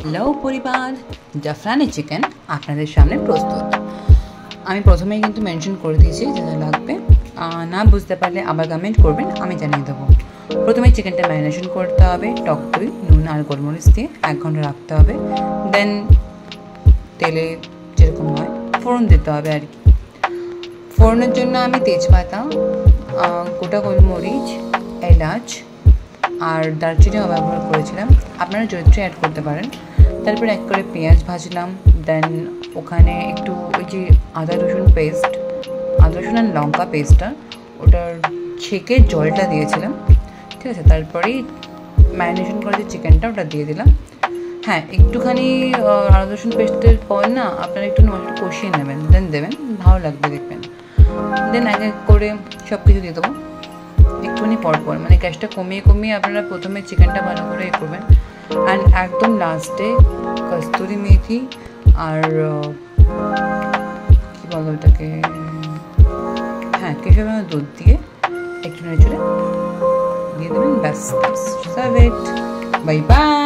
Hello পরিবার, জাফরানি chicken আপনাদের সামনে প্রস্তুত। আমি প্রথমেই কিন্তু মেনশন করে দিয়েছি যা যা লাগবে, না বুঝতে পারলে আবার কমেন্ট করবেন, আমি জানিয়ে দেবো। প্রথমে চিকেনটা ম্যারিনেশন করতে হবে টক দই, নুন আর গোলমরিচ দিয়ে 1 ঘন্টা রাখতে হবে। দেন তেলে যেরকম হয় ফোড়ন দিতে হবে আর কি। ফোড়নের জন্য আমি তেজপাতা, গোটা গোলমরিচ, এলাচ আর দারচিনিও ব্যবহার করেছিলাম, আপনারা জয়িত্রী অ্যাড করতে পারেন। তারপর এক করে পেঁয়াজ ভাজলাম। দেন ওখানে একটু ওই যে আদা রসুন আর লঙ্কা পেস্টটা ওটার ছেঁকে জলটা দিয়েছিলাম, ঠিক আছে। তারপরেই ম্যারিনেশন করা যে চিকেনটা ওটা দিয়ে দিলাম। হ্যাঁ, একটুখানি আদা রসুন পেস্টের পর না আপনারা একটু মশলাটা কষিয়ে নেবেন, দেন দেবেন, ভালো লাগবে দেখবেন। দেন এক এক করে সব কিছু দিয়ে দেবো একটুখানি পরপর, মানে গ্যাসটা কমিয়ে আপনারা প্রথমে চিকেনটা ভালো করে করবেন। অ্যান্ড একদম লাস্টে কস্তুরি মেথি আর কী বলো ওটাকে, হ্যাঁ কেশর দুধ দিয়ে একটু নেড়ে দিয়ে দেবেন, ব্যাস। সার্ভ ইট, বাই বাই।